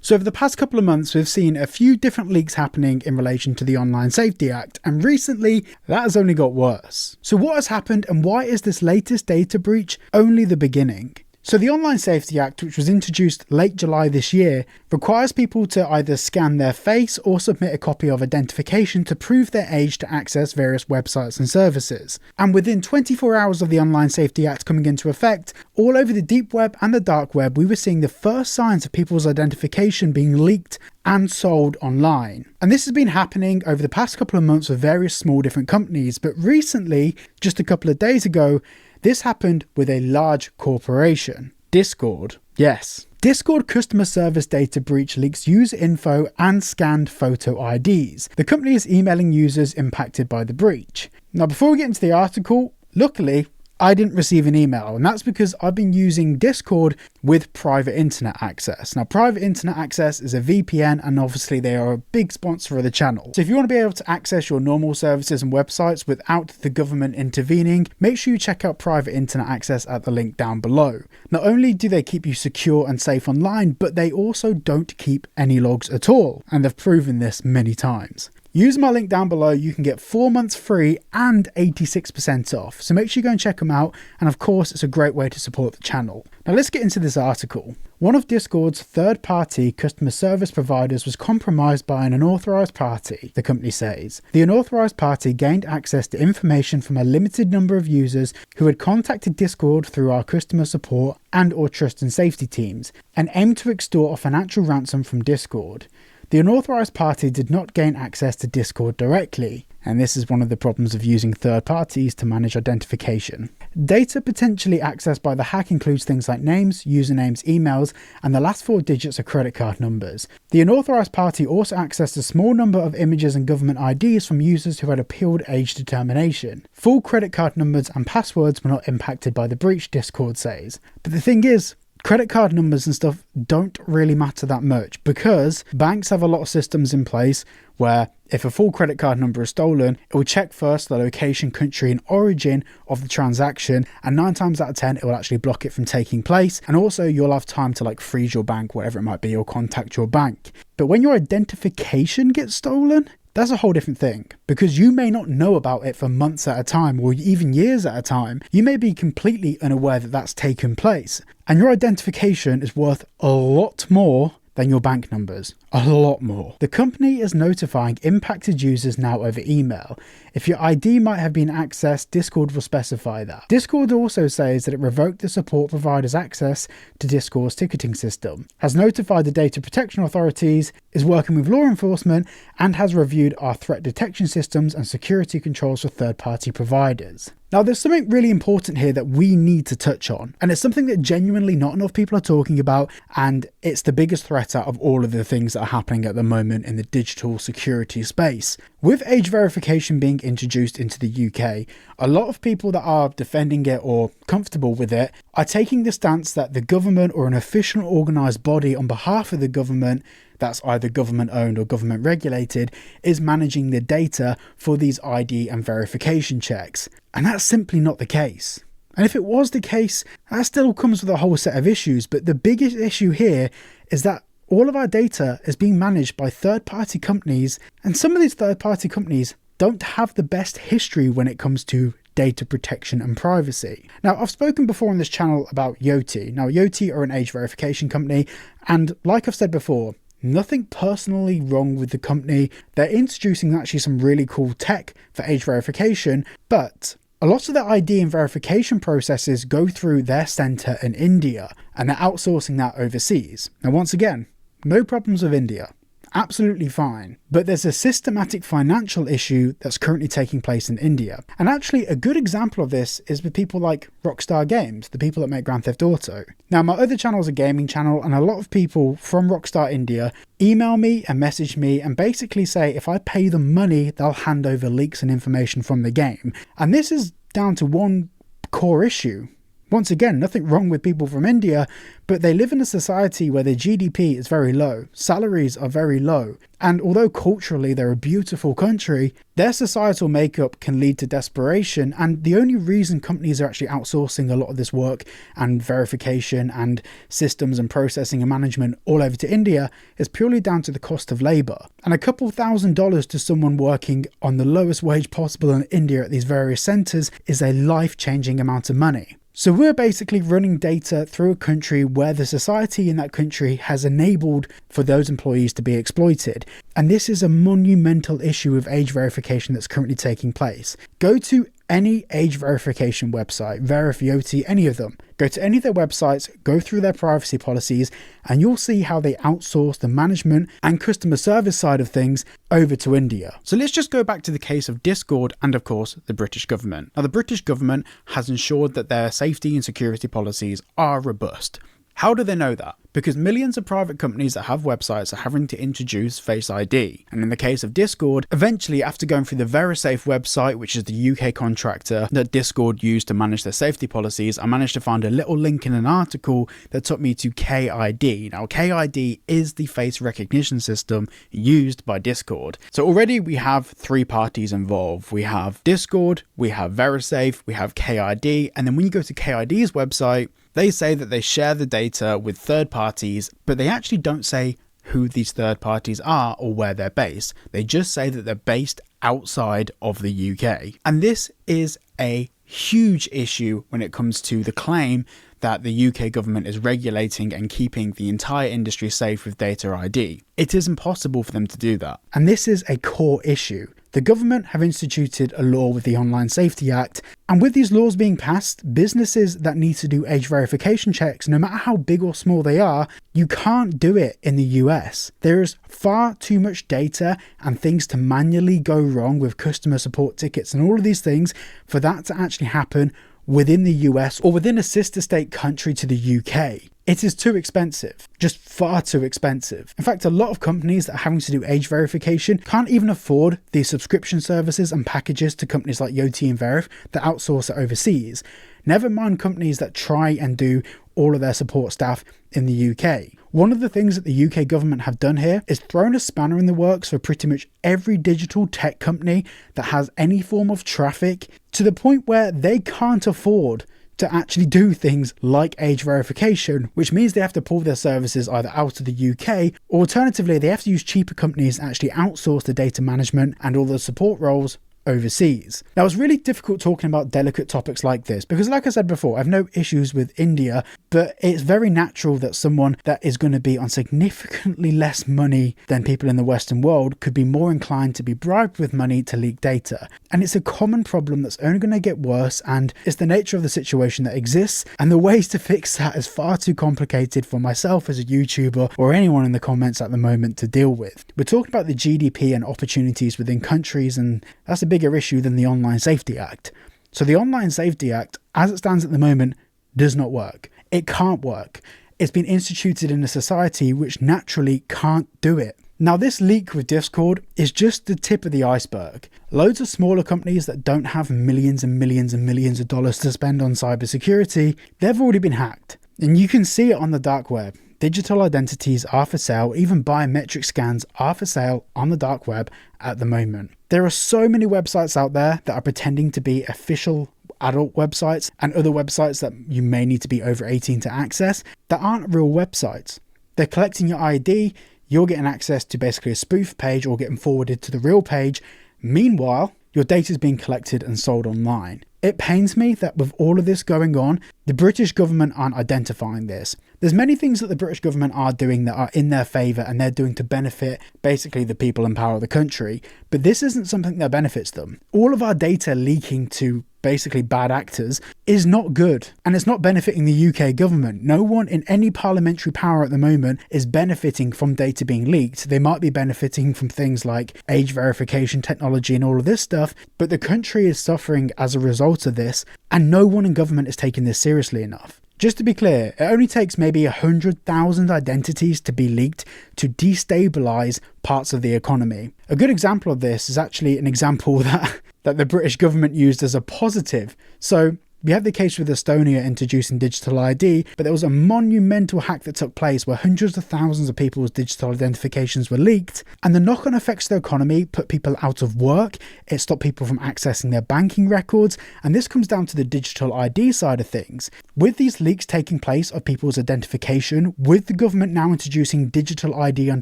So over the past couple of months, we've seen a few different leaks happening in relation to the Online Safety Act, and recently that has only got worse. So what has happened, and why is this latest data breach only the beginning? So the Online Safety Act, which was introduced late July this year, requires people to either scan their face or submit a copy of identification to prove their age to access various websites and services. And within 24 hours of the Online Safety Act coming into effect, all over the deep web and the dark web, we were seeing the first signs of people's identification being leaked and sold online. And this has been happening over the past couple of months with various small different companies, but recently, just a couple of days ago, this happened with a large corporation. Discord. Yes. Discord customer service data breach leaks user info and scanned photo IDs. The company is emailing users impacted by the breach. Now, before we get into the article, luckily, I didn't receive an email, and that's because I've been using Discord with private internet access. Now, private internet access is a VPN, and obviously they are a big sponsor of the channel. So if you want to be able to access your normal services and websites without the government intervening, make sure you check out private internet access at the link down below. Not only do they keep you secure and safe online, but they also don't keep any logs at all, and they've proven this many times. Use my link down below, you can get 4 months free and 86% off. So make sure you go and check them out. And of course, it's a great way to support the channel. Now let's get into this article. One of Discord's third-party customer service providers was compromised by an unauthorized party, the company says. The unauthorized party gained access to information from a limited number of users who had contacted Discord through our customer support and/or trust and safety teams, and aimed to extort a financial ransom from Discord. The unauthorized party did not gain access to Discord directly, and this is one of the problems of using third parties to manage identification. Data potentially accessed by the hack includes things like names, usernames, emails, and the last 4 digits of credit card numbers. The unauthorized party also accessed a small number of images and government IDs from users who had appealed age determination. Full credit card numbers and passwords were not impacted by the breach, Discord says. But the thing is, credit card numbers and stuff don't really matter that much, because banks have a lot of systems in place where if a full credit card number is stolen, it will check first the location, country and origin of the transaction, and 9 times out of 10 it will actually block it from taking place. And also you'll have time to like freeze your bank, whatever it might be, or contact your bank. But when your identification gets stolen, that's a whole different thing, because you may not know about it for months at a time or even years at a time. You may be completely unaware that that's taken place, and your identification is worth a lot more than your bank numbers. A lot more. The company is notifying impacted users now over email. If your ID might have been accessed, Discord will specify that. Discord also says that it revoked the support provider's access to Discord's ticketing system, has notified the data protection authorities, is working with law enforcement, and has reviewed our threat detection systems and security controls for third-party providers. Now, there's something really important here that we need to touch on, and it's something that genuinely not enough people are talking about, and it's the biggest threat out of all of the things that are happening at the moment in the digital security space. With age verification being introduced into the UK, a lot of people that are defending it or comfortable with it are taking the stance that the government or an official organised body on behalf of the government, that's either government owned or government regulated, is managing the data for these ID and verification checks. And that's simply not the case. And if it was the case, that still comes with a whole set of issues. But the biggest issue here is that all of our data is being managed by third-party companies, and some of these third-party companies don't have the best history when it comes to data protection and privacy. Now, I've spoken before on this channel about Yoti. Now, Yoti are an age verification company, and like I've said before, nothing personally wrong with the company. They're introducing actually some really cool tech for age verification, but a lot of the ID and verification processes go through their center in India, and they're outsourcing that overseas. Now, once again, no problems with India. Absolutely fine. But there's a systematic financial issue that's currently taking place in India. And actually a good example of this is with people like Rockstar Games, the people that make Grand Theft Auto. Now, my other channel is a gaming channel, and a lot of people from Rockstar India email me and message me and basically say if I pay them money, they'll hand over leaks and information from the game. And this is down to one core issue. Once again, nothing wrong with people from India, but they live in a society where their GDP is very low, salaries are very low, and although culturally they're a beautiful country, their societal makeup can lead to desperation, and the only reason companies are actually outsourcing a lot of this work and verification and systems and processing and management all over to India is purely down to the cost of labour. And a couple $1,000s to someone working on the lowest wage possible in India at these various centres is a life-changing amount of money. So we're basically running data through a country where the society in that country has enabled for those employees to be exploited. And this is a monumental issue of age verification that's currently taking place. Go to any age verification website, Verif, Yoti, any of them. Go to any of their websites, go through their privacy policies, and you'll see how they outsource the management and customer service side of things over to India. So let's just go back to the case of Discord and, of course, the British government. Now, the British government has ensured that their safety and security policies are robust. How do they know that? Because millions of private companies that have websites are having to introduce Face ID. And in the case of Discord, eventually after going through the VeriSafe website, which is the UK contractor that Discord used to manage their safety policies, I managed to find a little link in an article that took me to KID. Now, KID is the face recognition system used by Discord. So already we have 3 parties involved. We have Discord, we have VeriSafe, we have KID, and then when you go to KID's website, they say that they share the data with third parties, but they actually don't say who these third parties are or where they're based. They just say that they're based outside of the UK. And this is a huge issue when it comes to the claim that the UK government is regulating and keeping the entire industry safe with data ID. It is impossible for them to do that. And this is a core issue. The government have instituted a law with the Online Safety Act, and with these laws being passed, businesses that need to do age verification checks, no matter how big or small they are, you can't do it in the US. There is far too much data and things to manually go wrong with customer support tickets and all of these things for that to actually happen within the US or within a sister state country to the UK. It is too expensive, just far too expensive. In fact, a lot of companies that are having to do age verification can't even afford the subscription services and packages to companies like Yoti and Verif that outsource it overseas. Never mind companies that try and do all of their support staff in the UK. One of the things that the UK government have done here is thrown a spanner in the works for pretty much every digital tech company that has any form of traffic, to the point where they can't afford to actually do things like age verification, which means they have to pull their services either out of the UK, or alternatively they have to use cheaper companies and actually outsource the data management and all the support roles overseas. Now, it's really difficult talking about delicate topics like this because, like I said before, I have no issues with India, but it's very natural that someone that is going to be on significantly less money than people in the Western world could be more inclined to be bribed with money to leak data. And it's a common problem that's only going to get worse, and it's the nature of the situation that exists, and the ways to fix that is far too complicated for myself as a YouTuber or anyone in the comments at the moment to deal with. We're talking about the GDP and opportunities within countries, and that's a bigger issue than the Online Safety Act. So the Online Safety Act, as it stands at the moment, does not work. It can't work. It's been instituted in a society which naturally can't do it. Now, this leak with Discord is just the tip of the iceberg. Loads of smaller companies that don't have millions and millions and millions of dollars to spend on cybersecurity, they've already been hacked. And you can see it on the dark web. Digital identities are for sale, even biometric scans are for sale on the dark web at the moment. There are so many websites out there that are pretending to be official adult websites and other websites that you may need to be over 18 to access that aren't real websites. They're collecting your ID, you're getting access to basically a spoof page or getting forwarded to the real page. Meanwhile, your data is being collected and sold online. It pains me that with all of this going on, the British government aren't identifying this. There's many things that the British government are doing that are in their favour and they're doing to benefit basically the people in power of the country, but this isn't something that benefits them. All of our data leaking to basically bad actors is not good, and it's not benefiting the UK government. No one in any parliamentary power at the moment is benefiting from data being leaked. They might be benefiting from things like age verification technology and all of this stuff, but the country is suffering as a result of this, and no one in government is taking this seriously enough. Just to be clear, it only takes maybe 100,000 identities to be leaked to destabilise parts of the economy. A good example of this is actually an example that the British government used as a positive. So We have the case with Estonia introducing digital ID, but there was a monumental hack that took place where hundreds of thousands of people's digital identifications were leaked, and the knock-on effects to the economy put people out of work, it stopped people from accessing their banking records, and this comes down to the digital ID side of things. With these leaks taking place of people's identification, with the government now introducing digital ID on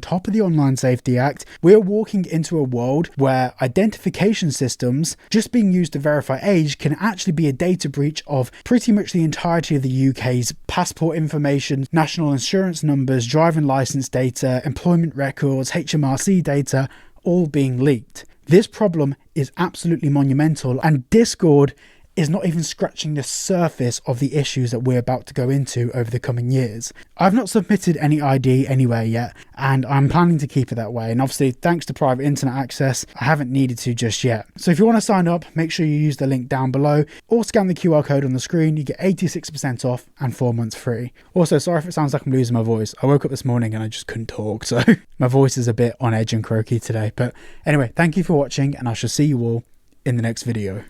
top of the Online Safety Act, we are walking into a world where identification systems just being used to verify age can actually be a data breach of pretty much the entirety of the UK's passport information, national insurance numbers, driving license data, employment records, HMRC data, all being leaked. This problem is absolutely monumental, and Discord is not even scratching the surface of the issues that we're about to go into over the coming years. I've not submitted any ID anywhere yet, and I'm planning to keep it that way. And obviously, thanks to private internet access, I haven't needed to just yet. So if you want to sign up, make sure you use the link down below or scan the QR code on the screen. You get 86% off and 4 months free. Also, sorry if it sounds like I'm losing my voice. I woke up this morning and I just couldn't talk, so my voice is a bit on edge and croaky today. But anyway, thank you for watching, and I shall see you all in the next video.